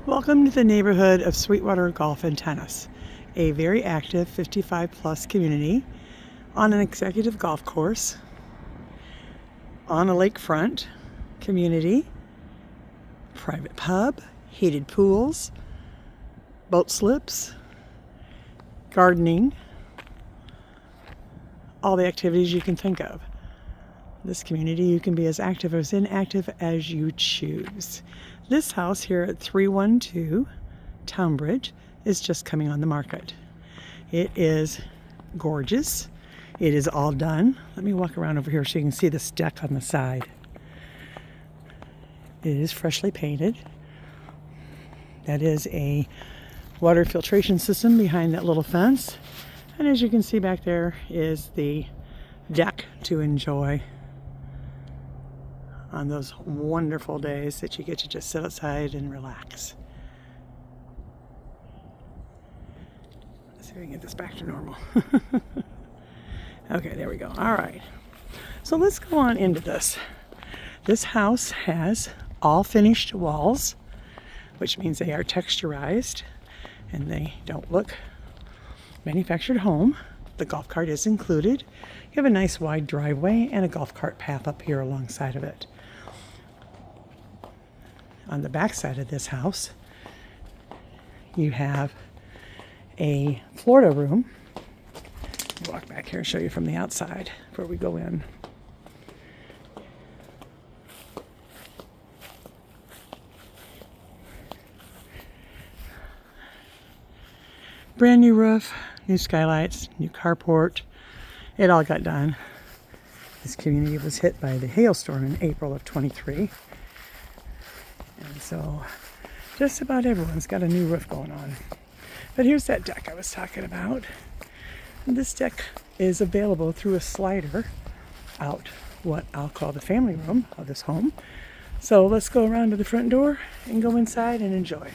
Welcome to the neighborhood of Sweetwater Golf and Tennis, a very active 55 plus community on an executive golf course, on a lakefront community, private pub, heated pools, boat slips, gardening, all the activities you can think of. This community, you can be as active or as inactive as you choose. This house here at 312 Townbridge is just coming on the market. It is gorgeous. It is all done. Let me walk around over here so you can see this deck on the side. It is freshly painted. That is a water filtration system behind that little fence. And as you can see back there is the deck to enjoy on those wonderful days that you get to just sit outside and relax. Let's see if we can get this back to normal. Okay, there we go. All right. So let's go on into this. This house has all finished walls, which means they are texturized and they don't look manufactured home. The golf cart is included. You have a nice wide driveway and a golf cart path up here alongside of it. On the back side of this house, you have a Florida room. I'll walk back here and show you from the outside before we go in. Brand new roof, new skylights, new carport. It all got done. This community was hit by the hailstorm in April of 23. And so just about everyone's got a new roof going on. But here's that deck I was talking about. And this deck is available through a slider out what I'll call the family room of this home. So let's go around to the front door and go inside and enjoy.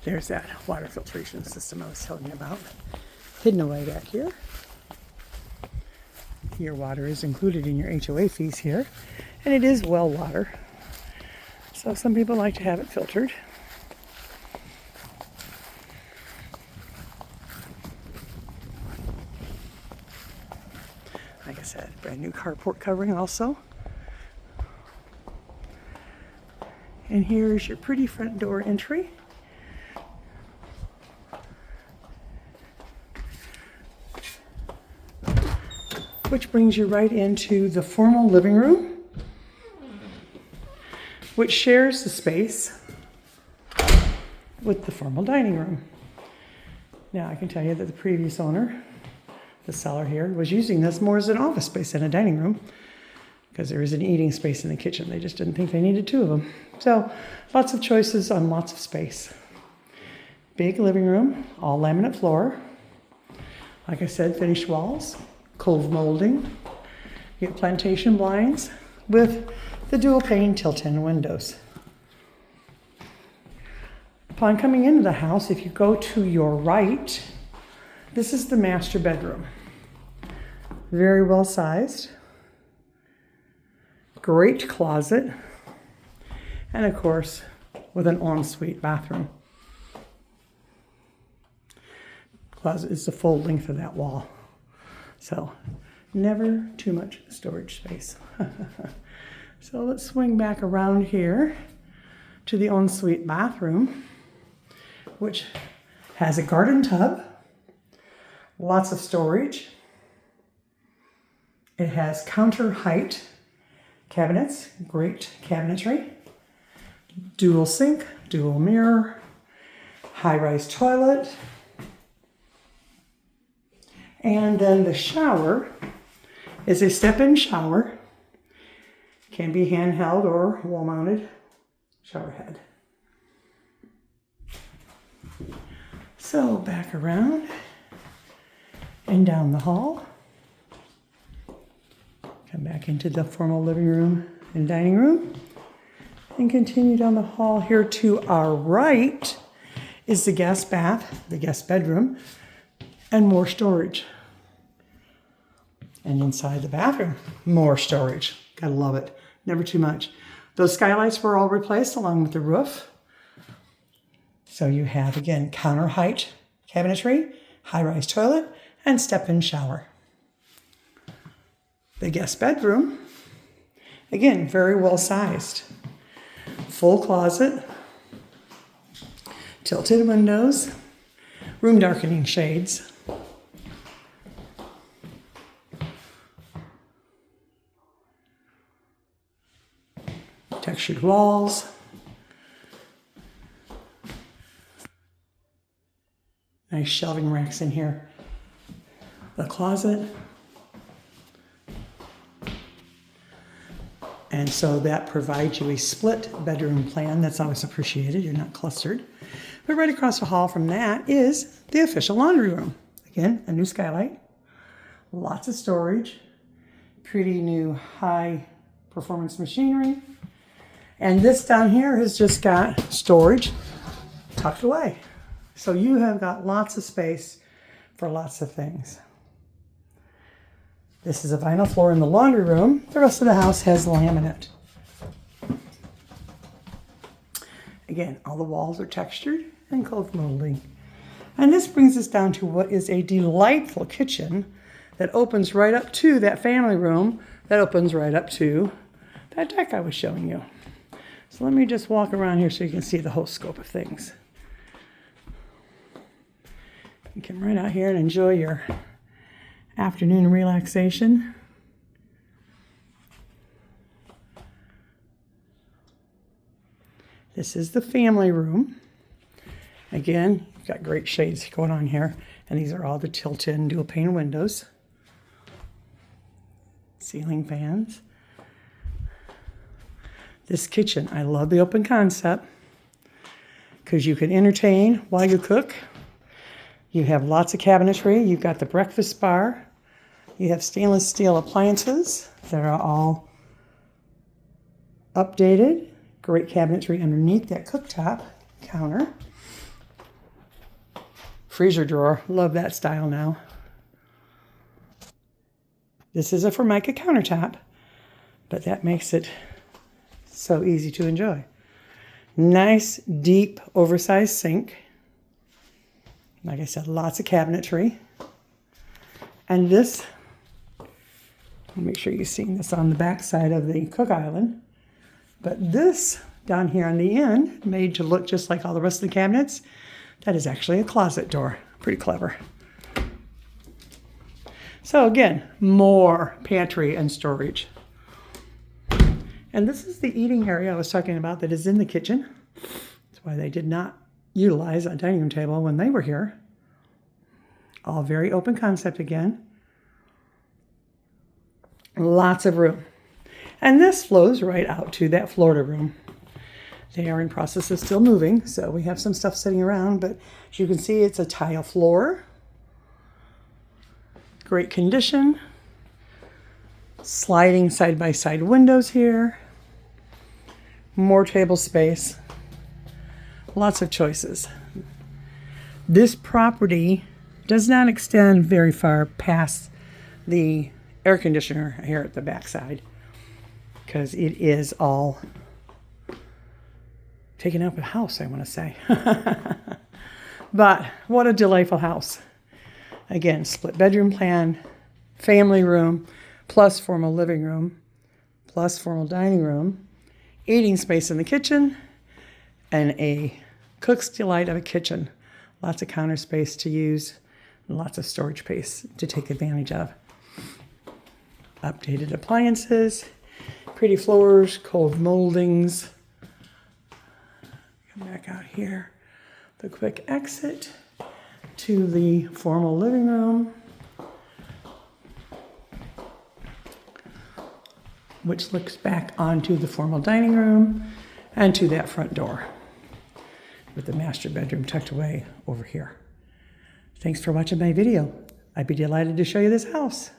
There's that water filtration system I was telling you about, hidden away back here. Your water is included in your HOA fees here, and it is well water. So some people like to have it filtered. Like I said, brand new carport covering also. And here's your pretty front door entry. Which brings you right into the formal living room, which shares the space with the formal dining room. Now I can tell you that the previous owner, the seller here, was using this more as an office space than a dining room because there is an eating space in the kitchen. They just didn't think they needed two of them. So lots of choices on lots of space. Big living room, all laminate floor. Like I said, finished walls. Cove molding. You get plantation blinds with the dual pane tilt-in windows. Upon coming into the house, if you go to your right, this is the master bedroom. Very well sized. Great closet. And of course, with an ensuite bathroom. Closet is the full length of that wall. So, never too much storage space. So let's swing back around here to the ensuite bathroom, which has a garden tub, lots of storage. It has counter height cabinets, great cabinetry, dual sink, dual mirror, high-rise toilet. And then the shower is a step-in shower. Can be handheld or wall-mounted shower head. So back around and down the hall. Come back into the formal living room and dining room. And continue down the hall here to our right is the guest bath, the guest bedroom, and more storage. And inside the bathroom, more storage. Gotta love it. Never too much. Those skylights were all replaced along with the roof. So you have, again, counter height cabinetry, high-rise toilet, and step-in shower. The guest bedroom, again, very well sized. Full closet, tilted windows, room darkening shades. Textured walls. Nice shelving racks in here. The closet. And so that provides you a split bedroom plan. That's always appreciated. You're not clustered. But right across the hall from that is the official laundry room. Again, a new skylight. Lots of storage. Pretty new high performance machinery. And this down here has just got storage tucked away. So you have got lots of space for lots of things. This is a vinyl floor in the laundry room. The rest of the house has laminate. Again, all the walls are textured and cove molding. And this brings us down to what is a delightful kitchen that opens right up to that family room, that opens right up to that deck I was showing you. So let me just walk around here so you can see the whole scope of things. You can run out here and enjoy your afternoon relaxation. This is the family room. Again, you've got great shades going on here. And these are all the tilt-in dual pane windows. Ceiling fans. This kitchen, I love the open concept because you can entertain while you cook. You have lots of cabinetry. You've got the breakfast bar. You have stainless steel appliances that are all updated. Great cabinetry underneath that cooktop counter. Freezer drawer. Love that style now. This is a Formica countertop, but that makes it so easy to enjoy. Nice, deep, oversized sink. Like I said, lots of cabinetry. And this, I'll make sure you've seen this on the back side of the cook island. But this down here on the end, made to look just like all the rest of the cabinets, that is actually a closet door. Pretty clever. So again, more pantry and storage. And this is the eating area I was talking about that is in the kitchen. That's why they did not utilize a dining room table when they were here. All very open concept again. Lots of room. And this flows right out to that Florida room. They are in process of still moving, so we have some stuff sitting around, but as you can see, it's a tile floor. Great condition. Sliding side-by-side windows here. More table space. Lots of choices. This property does not extend very far past the air conditioner here at the backside because it is all taken out of the house, I want to say. But what a delightful house. Again, split bedroom plan, family room, plus formal living room, plus formal dining room, eating space in the kitchen, and a cook's delight of a kitchen. Lots of counter space to use, and lots of storage space to take advantage of. Updated appliances, pretty floors, cove moldings. Come back out here. The quick exit to the formal living room, which looks back onto the formal dining room and to that front door with the master bedroom tucked away over here. Thanks for watching my video. I'd be delighted to show you this house.